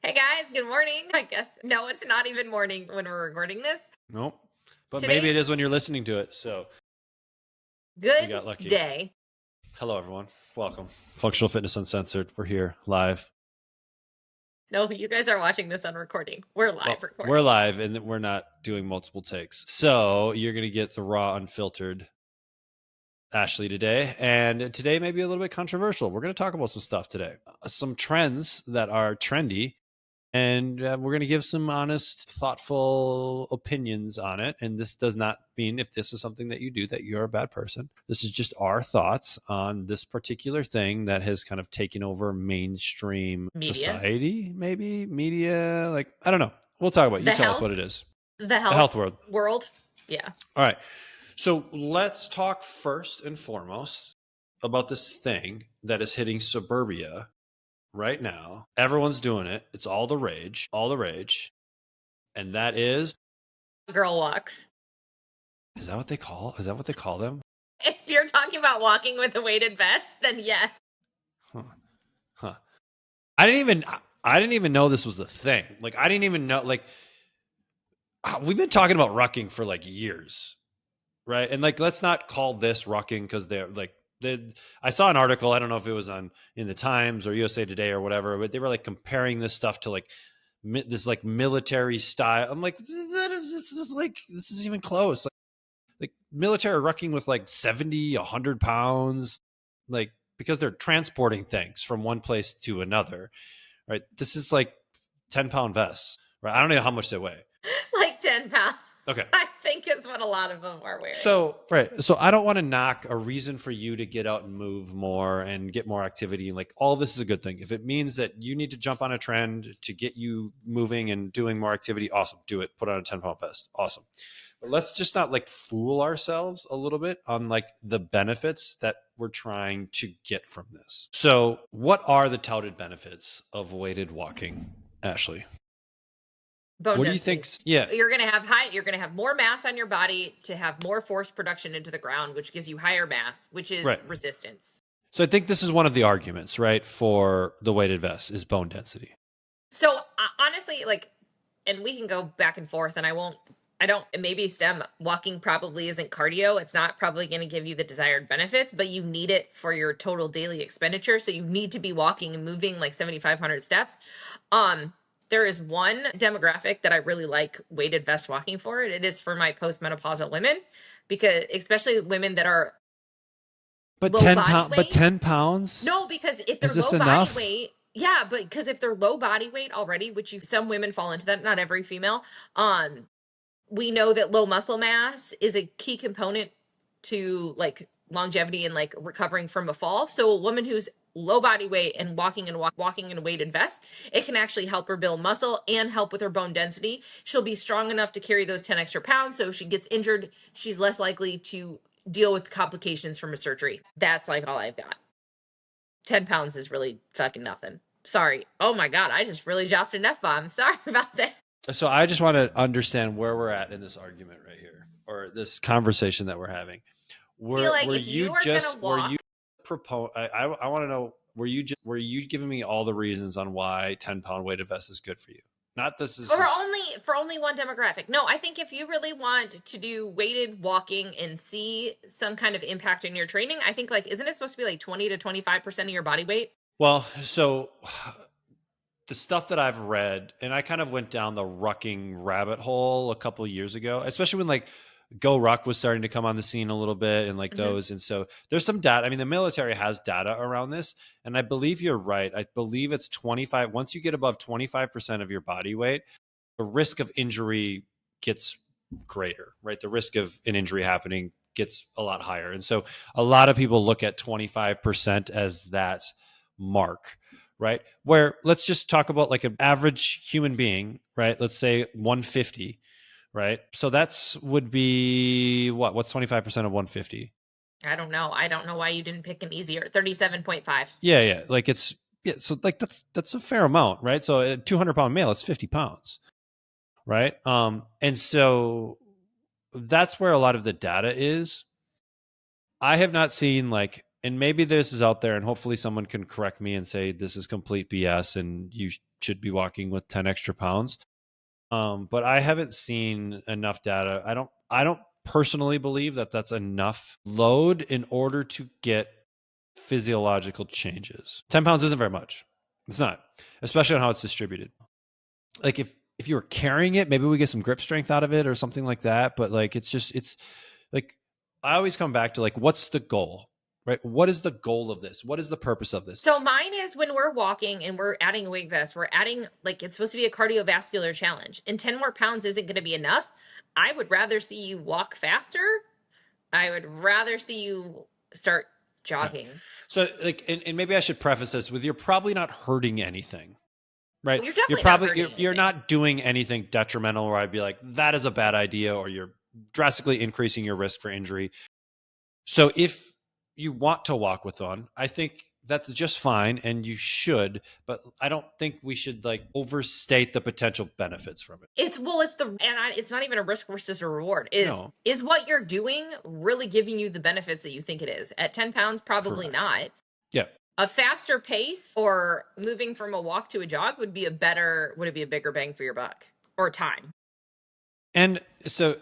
Hey guys, good morning. I guess, no, it's not even morning when we're recording this. Nope. But maybe it Today's is when you're listening to it. So we good got lucky. day. Hello, everyone. Welcome. Functional Fitness Uncensored. We're here live. No, you guys are watching this on recording. We're live Well, we're recording. live and we're not doing multiple takes. So you're going to get the raw, unfiltered Ashley today. And today may be a little bit controversial. We're going to talk about some stuff today, some trends that are trendy. And we're going to give some honest, thoughtful opinions on it. And this does not mean if this is something that you do that you're a bad person. This is just our thoughts on this particular thing that has kind of taken over mainstream Media. society, maybe media. Like, I don't know. We'll talk about it. You The tell us what health, it is. the The health health world. world. Yeah. All right. So let's talk first and foremost about this thing that is hitting suburbia right now. Everyone's doing it. It's all the rage, And that is Girl walks. that what they call them? If you're talking about walking with a weighted vest, then yeah. Huh. Huh. I didn't even know this was a thing. Like I didn't even know we've been talking about rucking for like years. Right? And like let's not call this rucking because they're like I saw an article, I don't know if it was in the Times or USA Today or whatever, but they were like comparing this stuff to like this like military style. I'm like, this is even close. Like military rucking with like 70, 100 pounds, like because they're transporting things from one place to another, right? This is like 10-pound vests, right? I don't know how much they weigh. Like 10 pounds. Okay. I think is what a lot of them are wearing. So, right. So I don't want to knock a reason for you to get out and move more and get more activity. Like all this is a good thing. If it means that you need to jump on a trend to get you moving and doing more activity, awesome. Do it. Put on a 10-pound vest. Awesome. But let's just not like fool ourselves a little bit on like the benefits that we're trying to get from this. So what are the touted benefits of weighted walking, Ashley? Bone What do you density. think? Yeah. You're going to have you're going to have more mass on your body to have more force production into the ground, which gives you higher mass, which is Right. resistance. So I think this is one of the arguments, right, for the weighted vest is bone density. So honestly, like, and we can go back and forth, and maybe stem walking probably isn't cardio. It's not probably going to give you the desired benefits, but you need it for your total daily expenditure. So you need to be walking and moving like 7,500 steps. There is one demographic that I really like weighted vest walking for. It is for my postmenopausal women, because especially women that are But low 10 body pounds. weight. But 10 pounds. No, because if they're Is this low enough? body weight, yeah, but because if they're low body weight already, which some women fall into that, not every female, we know that low muscle mass is a key component to like longevity and like recovering from a fall. So a woman who's low body weight and walking in a weighted vest, it can actually help her build muscle and help with her bone density. She'll be strong enough to carry those 10 extra pounds. So if she gets injured, she's less likely to deal with complications from a surgery. That's like all I've got. 10 pounds is really fucking nothing. Sorry. Oh my God. I just really dropped an F-bomb. Sorry about that. So I just want to understand where we're at in this argument right here, or this conversation that we're having. I feel like if you are gonna walk, I want to know, were you giving me all the reasons on why 10-pound weighted vest is good for you? Not this is for only one demographic. No, I think if you really want to do weighted walking and see some kind of impact in your training, I think like isn't it supposed to be like 20 to 25% of your body weight? Well, so the stuff that I've read, and I kind of went down the rucking rabbit hole a couple of years ago, especially when like Go Ruck was starting to come on the scene a little bit and like those. And so there's some data. I mean, the military has data around this. And I believe you're right. I believe it's 25. Once you get above 25% of your body weight, the risk of injury gets greater, right? The risk of an injury happening gets a lot higher. And so a lot of people look at 25% as that mark, right? Where let's just talk about like an average human being, right? Let's say 150, right? So that's would be what? What's 25% of 150? I don't know. I don't know why you didn't pick an easier 37.5. Yeah. Like so like that's a fair amount, right? So a 200-pound male, it's 50 pounds, right? And so that's where a lot of the data is. I have not seen like and maybe this is out there and hopefully someone can correct me and say this is complete BS and you should be walking with 10 extra pounds. But I haven't seen enough data. I don't personally believe that that's enough load in order to get physiological changes. 10 pounds isn't very much. It's not, especially on how it's distributed. Like if you were carrying it, maybe we get some grip strength out of it or something like that. But like it's like I always come back to like what's the goal? Right? What is the goal of this? What is the purpose of this? So mine is when we're walking and we're adding a weight vest, we're adding, like, it's supposed to be a cardiovascular challenge, and 10 more pounds isn't going to be enough. I would rather see you walk faster. I would rather see you start jogging. Yeah. So like, and maybe I should preface this with you're probably not hurting anything, right? Well, you're definitely not hurting you're anything. not doing anything detrimental where I'd be like, that is a bad idea, or you're drastically increasing your risk for injury. So if you want to walk with one, I think that's just fine and you should, but I don't think we should like overstate the potential benefits from it. It's not even a risk versus a reward. No. Is what you're doing really giving you the benefits that you think it is? At 10 pounds, probably Correct. not. Yeah. A faster pace or moving from a walk to a jog would it be a bigger bang for your buck or time? And so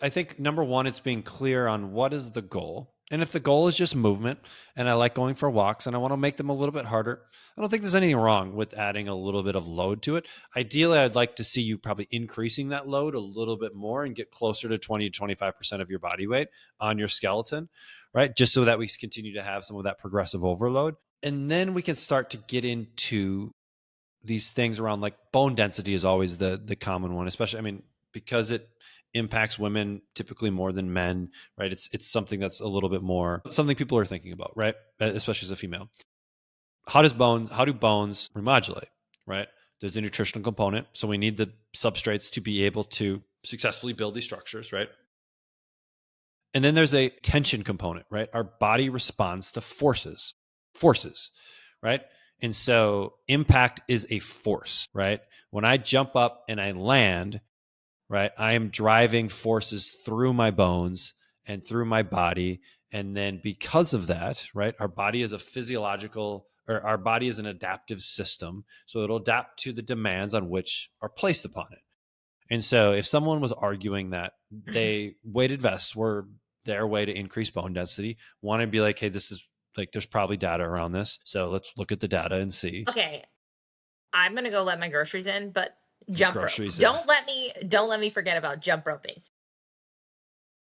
I think number one, it's being clear on what is the goal. And if the goal is just movement and I like going for walks and I want to make them a little bit harder, I don't think there's anything wrong with adding a little bit of load to it. Ideally, I'd like to see you probably increasing that load a little bit more and get closer to 20 to 25% of your body weight on your skeleton, right? Just so that we continue to have some of that progressive overload. And then we can start to get into these things around like bone density is always the common one, especially, I mean, because it impacts women typically more than men, right? It's something that's a little bit more something people are thinking about, right? Especially as a female. How do bones remodulate, right? There's a nutritional component, so we need the substrates to be able to successfully build these structures, right? And then there's a tension component, right? Our body responds to forces, right? And so impact is a force, right? When I jump up and I land, right, I am driving forces through my bones and through my body. And then because of that, right, our body is our body is an adaptive system. So it'll adapt to the demands on which are placed upon it. And so if someone was arguing that weighted vests were their way to increase bone density, want to be like, hey, this is like, there's probably data around this. So let's look at the data and see. Okay, I'm gonna go let my groceries in, but jump rope. Groceries, Don't let me forget about jump roping.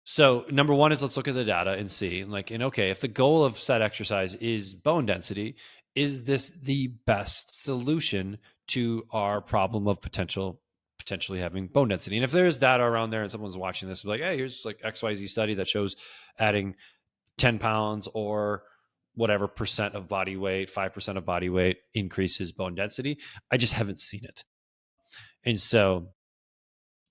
So number one is let's look at the data and see, like, and okay, if the goal of said exercise is bone density, is this the best solution to our problem of potentially having bone density? And if there's data around there and someone's watching this, like, hey, here's like XYZ study that shows adding 10 pounds or whatever percent of body weight, 5% of body weight increases bone density. I just haven't seen it. And so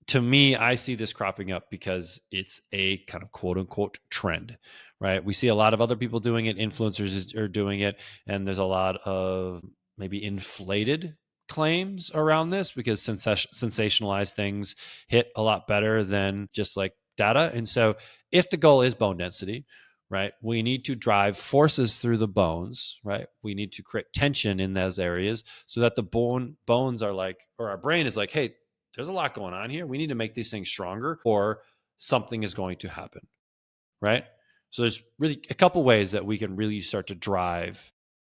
to me, I see this cropping up because it's a kind of quote unquote trend, right? We see a lot of other people doing it, influencers are doing it, and there's a lot of maybe inflated claims around this because sensationalized things hit a lot better than just like data. And so, if the goal is bone density, right, we need to drive forces through the bones, right? We need to create tension in those areas so that the bones are like, or our brain is like, hey, there's a lot going on here. We need to make these things stronger or something is going to happen, right? So there's really a couple ways that we can really start to drive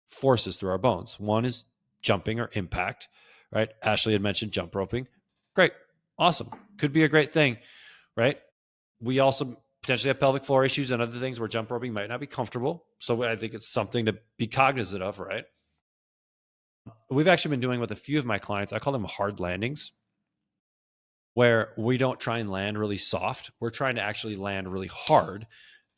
forces through our bones. One is jumping or impact, right? Ashley had mentioned jump roping. Great. Awesome. Could be a great thing, right? We also potentially have pelvic floor issues and other things where jump roping might not be comfortable. So I think it's something to be cognizant of, right? We've actually been doing with a few of my clients, I call them hard landings, where we don't try and land really soft. We're trying to actually land really hard,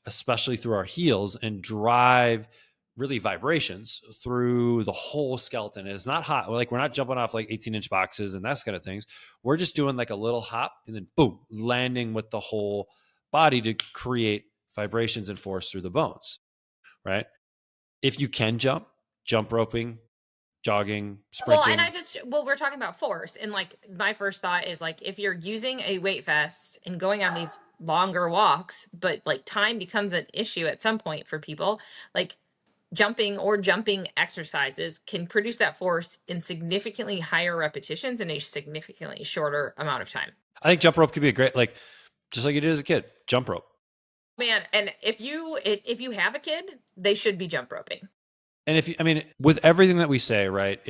especially through our heels, and drive really vibrations through the whole skeleton. And it's not hot. We're not jumping off like 18-inch boxes and that kind of things. We're just doing like a little hop and then boom, landing with the whole body to create vibrations and force through the bones, right? If you can jump roping, jogging, sprinting. We're talking about force, and like my first thought is like if you're using a weight vest and going on these longer walks, but like time becomes an issue at some point for people, like jumping or jumping exercises can produce that force in significantly higher repetitions in a significantly shorter amount of time. I think jump rope could be a great, like, just like you did as a kid, jump rope. Man, and if you have a kid, they should be jump roping. And if you, I mean, with everything that we say, right,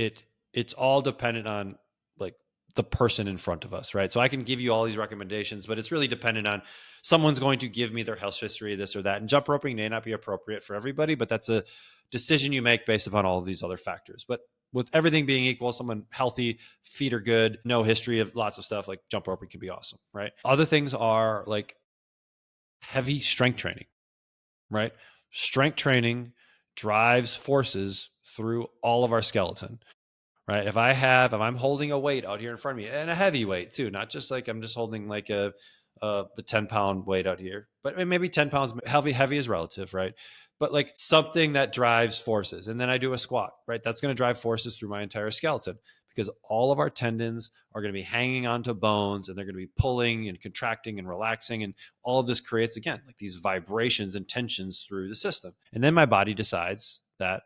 it's all dependent on like the person in front of us, right? So I can give you all these recommendations, but it's really dependent on someone's going to give me their health history, this or that. And jump roping may not be appropriate for everybody, but that's a decision you make based upon all of these other factors. But with everything being equal, someone healthy, feet are good, no history of lots of stuff, like jump roping can be awesome, right? Other things are like heavy strength training, right? Strength training drives forces through all of our skeleton, right? If I'm holding a weight out here in front of me, and a heavy weight too, not just like I'm just holding like a 10-pound weight out here, but maybe 10 pounds, heavy is relative, right? But like something that drives forces. And then I do a squat, right? That's going to drive forces through my entire skeleton because all of our tendons are going to be hanging onto bones and they're going to be pulling and contracting and relaxing. And all of this creates, again, like these vibrations and tensions through the system. And then my body decides that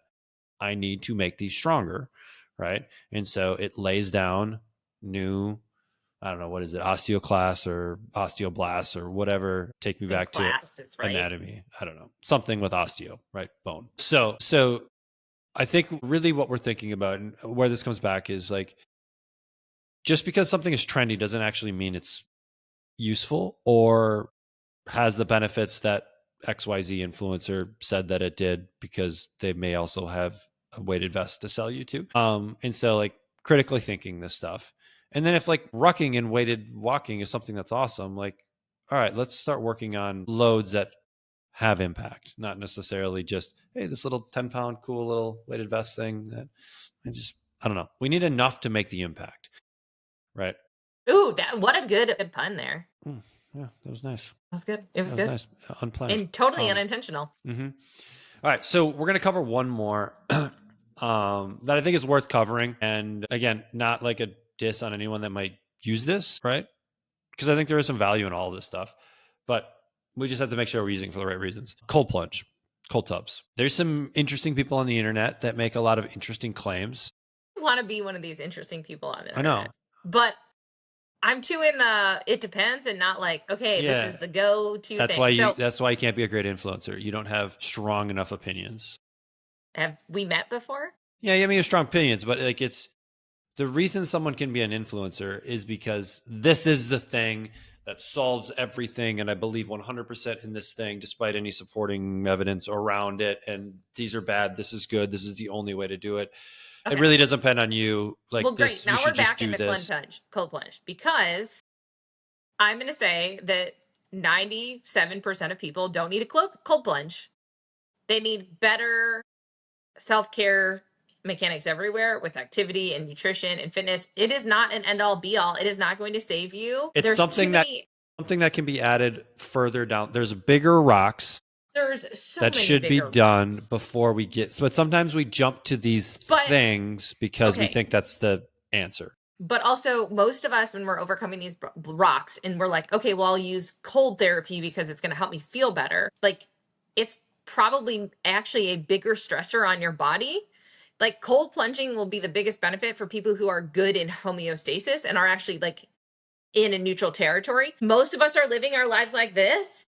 I need to make these stronger, right? And so it lays down new, I don't know, what is it, osteoclasts or osteoblasts or whatever. Take me back to Right? anatomy. I don't know, something with osteo, right? Bone. So I think really what we're thinking about and where this comes back is like, just because something is trendy doesn't actually mean it's useful or has the benefits that XYZ influencer said that it did, because they may also have a weighted vest to sell you to. And so like critically thinking this stuff. And then if like rucking and weighted walking is something that's awesome, like, all right, let's start working on loads that have impact, not necessarily just, hey, this little 10-pound cool little weighted vest thing that I don't know. We need enough to make the impact. Right. Ooh, what a good pun there. Yeah, that was nice. That was good. It was good. Nice. Unplanned. And totally unintentional. Mm-hmm. All right. So we're going to cover one more that I think is worth covering. And again, not like a diss on anyone that might use this, right? Because I think there is some value in all this stuff. But we just have to make sure we're using it for the right reasons. Cold plunge, cold tubs. There's some interesting people on the internet that make a lot of interesting claims. I want to be one of these interesting people on the internet. I know. But I'm too in the it depends and not like, okay, this is the go-to that's thing. That's why you can't be a great influencer. You don't have strong enough opinions. Have we met before? Yeah, I mean, you have strong opinions, but like it's the reason someone can be an influencer is because this is the thing that solves everything. And I believe 100% in this thing, despite any supporting evidence around it. And these are bad. This is good. This is the only way to do it. Okay. It really doesn't depend on you. Like, well, great. Now we're back into cold plunge, because I'm going to say that 97% of people don't need a cold plunge. They need better self-care mechanics everywhere with activity and nutrition and fitness. It is not an end-all be-all. It is not going to save you. It's something that can be added further down. There's bigger rocks. There's so that many should be done rocks before we get. But sometimes we jump to these things because we think that's the answer. But also, most of us, when we're overcoming these rocks and we're like, okay, well, I'll use cold therapy because it's going to help me feel better. Like, it's probably actually a bigger stressor on your body. Like, cold plunging will be the biggest benefit for people who are good in homeostasis and are actually like in a neutral territory. Most of us are living our lives like this.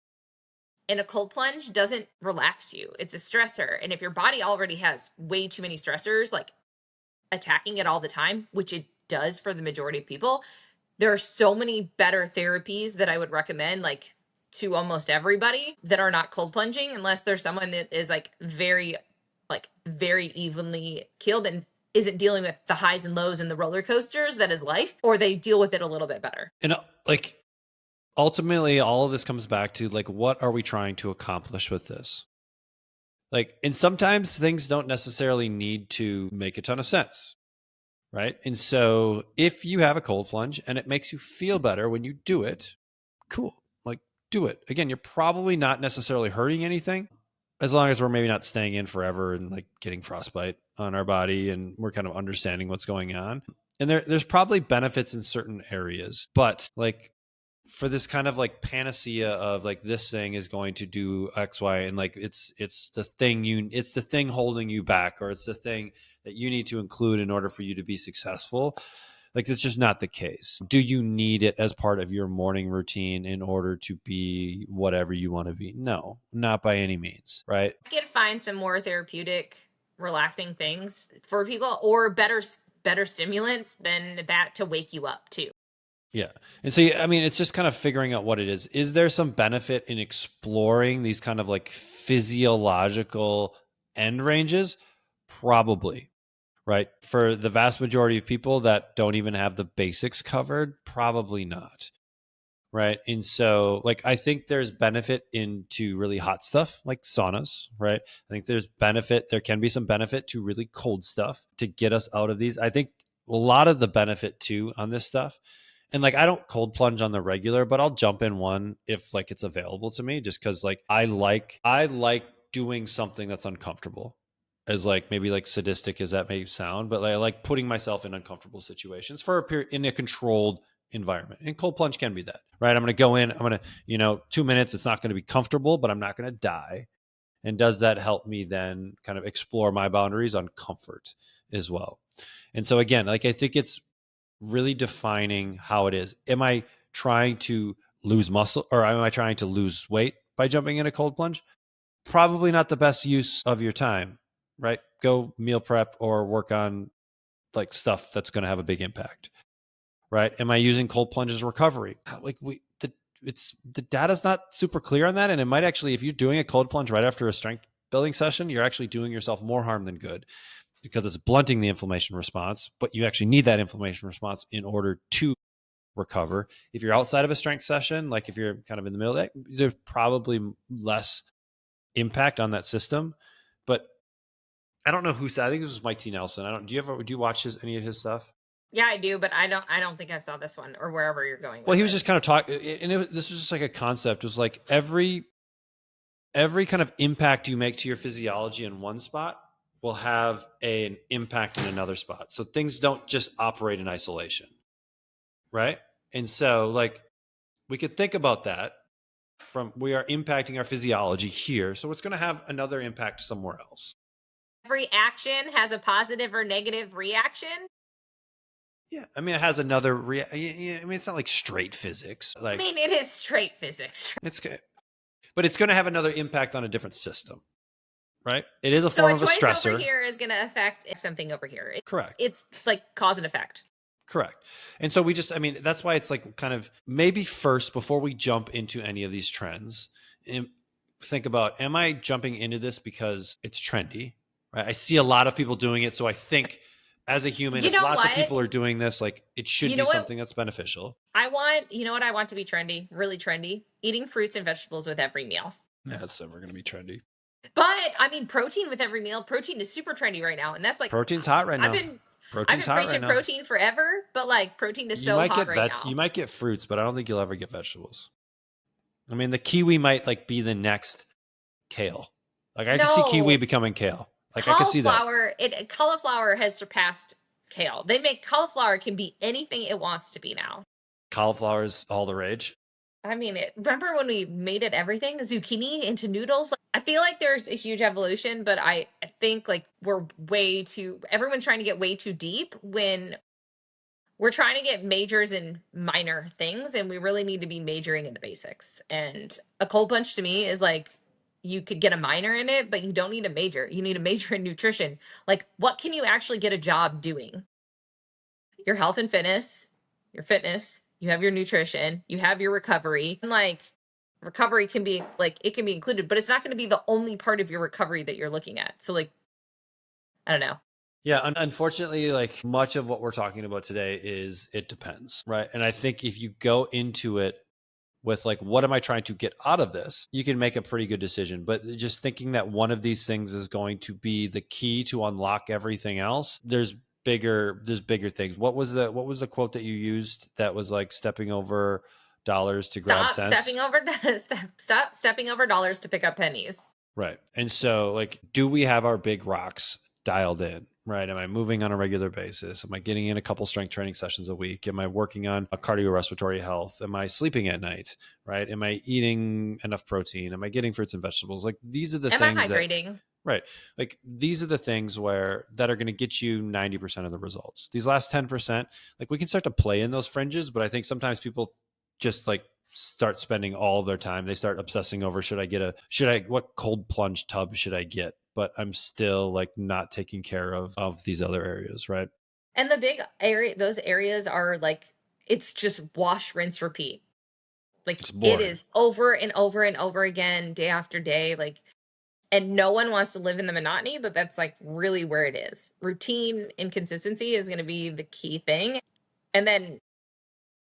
And a cold plunge doesn't relax you. It's a stressor. And if your body already has way too many stressors, like attacking it all the time, which it does for the majority of people, there are so many better therapies that I would recommend, like to almost everybody, that are not cold plunging, unless there's someone that is like very evenly keeled and isn't dealing with the highs and lows and the roller coasters that is life, or they deal with it a little bit better. And like, ultimately, all of this comes back to like, what are we trying to accomplish with this? Like, and sometimes things don't necessarily need to make a ton of sense, right? And so if you have a cold plunge and it makes you feel better when you do it, cool, like do it. Again, you're probably not necessarily hurting anything, as long as we're maybe not staying in forever and like getting frostbite on our body and we're kind of understanding what's going on. And there's probably benefits in certain areas, but like, for this kind of like panacea of like this thing is going to do X, Y, and like it's the thing holding you back, or it's the thing that you need to include in order for you to be successful. Like it's just not the case. Do you need it as part of your morning routine in order to be whatever you want to be? No, not by any means, right? I could find some more therapeutic, relaxing things for people, or better stimulants than that to wake you up too. Yeah. And so, I mean, it's just kind of figuring out what it is. Is there some benefit in exploring these kind of like physiological end ranges? Probably, right? For the vast majority of people that don't even have the basics covered, probably not. Right. And so, like, I think there's benefit into really hot stuff like saunas, right? I think there can be some benefit to really cold stuff to get us out of these. I think a lot of the benefit too on this stuff, and like I don't cold plunge on the regular, but I'll jump in one if like it's available to me, just because like I like doing something that's uncomfortable, as like maybe like sadistic as that may sound, but like, I like putting myself in uncomfortable situations for a period in a controlled environment. And cold plunge can be that, right? I'm going to go in, I'm going to, 2 minutes, it's not going to be comfortable, but I'm not going to die. And does that help me then kind of explore my boundaries on comfort as well? And so again, like I think it's really defining how it is. Am I trying to lose muscle, or am I trying to lose weight by jumping in a cold plunge? Probably not the best use of your time, right? Go meal prep or work on like stuff that's going to have a big impact, right? Am I using cold plunges recovery? Like the data's not super clear on that, and it might actually, if you're doing a cold plunge right after a strength building session, you're actually doing yourself more harm than good, because it's blunting the inflammation response. But you actually need that inflammation response in order to recover. If you're outside of a strength session, like if you're kind of in the middle of that, there's probably less impact on that system. But I don't know who said. I think this was Mike T. Nelson. I don't. Do you watch any of his stuff? Yeah, I do, but I don't think I saw this one or wherever you're going Well, with he was just this. kind of talking, and this was just like a concept. It was like every kind of impact you make to your physiology in one spot will have an impact in another spot. So things don't just operate in isolation, right? And so, like, we could think about that from we are impacting our physiology here, so it's going to have another impact somewhere else. Every action has a positive or negative reaction. Yeah, I mean, it has another. I mean, it's not like straight physics. I Like mean, it is straight physics. it's good, but it's going to have another impact on a different system, right? It is a So form a of a choice over stressor. here is going to affect something over here. Correct. It's like cause and effect. Correct. And so I mean, that's why it's like kind of maybe first, before we jump into any of these trends, think about, am I jumping into this because it's trendy? Right. I see a lot of people doing it. So I think as a human, You if know lots of what? people are doing this, like it should You be know what? something that's beneficial. You know what I want to be trendy, really trendy? Eating fruits and vegetables with every meal. Yeah, that's never going to be trendy. But I mean, protein with every meal. Protein is super trendy right now, and that's like Protein's hot right I've now. been I've Protein's been hot right preaching now. protein forever, but like protein is so hot right You now. might get fruits, but I don't think you'll ever get vegetables. I mean, the kiwi might like be the next kale. Like I can see kiwi No, becoming kale. Like I could see that. cauliflower has surpassed kale. They make cauliflower can be anything it wants to be now. Cauliflower is all the rage. I mean, remember when we made it everything zucchini into noodles? Like, I feel like there's a huge evolution, but I think like everyone's trying to get way too deep when we're trying to get majors in minor things, and we really need to be majoring in the basics. And a cold punch to me is like you could get a minor in it, but you don't need a major. You need a major in nutrition. Like, what can you actually get a job doing? Your health and fitness, your fitness, you have your nutrition, you have your recovery. And like recovery can be like it can be included, but it's not going to be the only part of your recovery that you're looking at. So like I don't know. Yeah, unfortunately, like much of what we're talking about today is it depends, right? And I think if you go into it with like, what am I trying to get out of this? You can make a pretty good decision. But just thinking that one of these things is going to be the key to unlock everything else, there's bigger things. What was the quote that you used that was like stepping over dollars to grab Stop cents? stepping over stop stepping over dollars to pick up pennies. Right. And so like, do we have our big rocks dialed in? right? Am I moving on a regular basis? Am I getting in a couple strength training sessions a week? Am I working on a cardiorespiratory health? Am I sleeping at night, right? Am I eating enough protein? Am I getting fruits and vegetables? Like these are the Am I things that, hydrating? right. Like these are the things where that are going to get you 90% of the results. These last 10%, like we can start to play in those fringes, but I think sometimes people just like start spending all of their time. They start obsessing over what cold plunge tub should I get? But I'm still like not taking care of these other areas, right? And the big area, those areas are like, it's just wash, rinse, repeat. Like It's it boring. is over and over and over again, day after day. Like, and no one wants to live in the monotony, but that's like really where it is. Routine and consistency is going to be the key thing. And then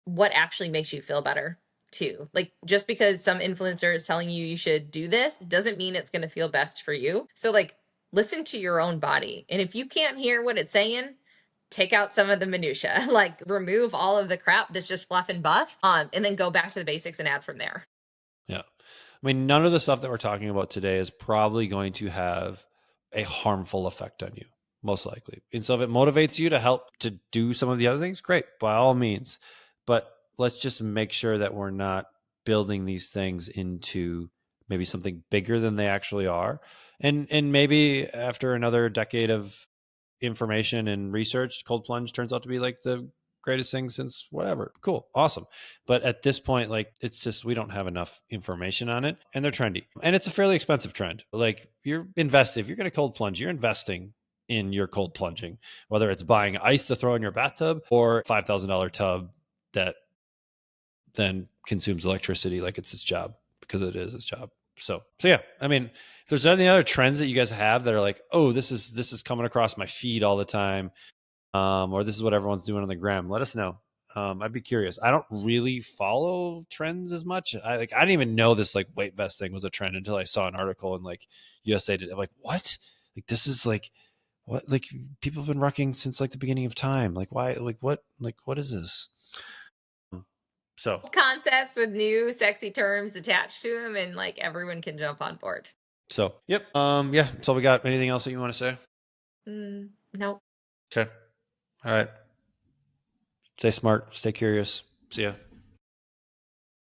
what actually makes you feel better too. Like just because some influencer is telling you you should do this doesn't mean it's going to feel best for you. So like listen to your own body. And if you can't hear what it's saying, take out some of the minutia. Like remove all of the crap that's just fluff and buff, and then go back to the basics and add from there. Yeah. I mean, none of the stuff that we're talking about today is probably going to have a harmful effect on you, most likely. And so if it motivates you to help to do some of the other things, great, by all means. But let's just make sure that we're not building these things into maybe something bigger than they actually are. And maybe after another decade of information and research, cold plunge turns out to be like the greatest thing since whatever. Cool. Awesome. But at this point, like it's just we don't have enough information on it and they're trendy. And it's a fairly expensive trend. Like if you're gonna cold plunge, you're investing in your cold plunging, whether it's buying ice to throw in your bathtub or $5,000 tub that then consumes electricity like it's its job because it is its job. So yeah, I mean, if there's any other trends that you guys have that are like, oh, this is coming across my feed all the time, or this is what everyone's doing on the gram, let us know. I'd be curious. I don't really follow trends as much. I didn't even know this like weight vest thing was a trend until I saw an article in like USA Today. I'm like, what? Like this is like what? Like people have been rucking since like the beginning of time. Like why? Like what? Like what is this? So Concepts with new sexy terms attached to them, and like everyone can jump on board. yep. Yeah. That's all we got. Anything else that you want to say? No. Okay. All right. Stay smart. Stay curious. See ya.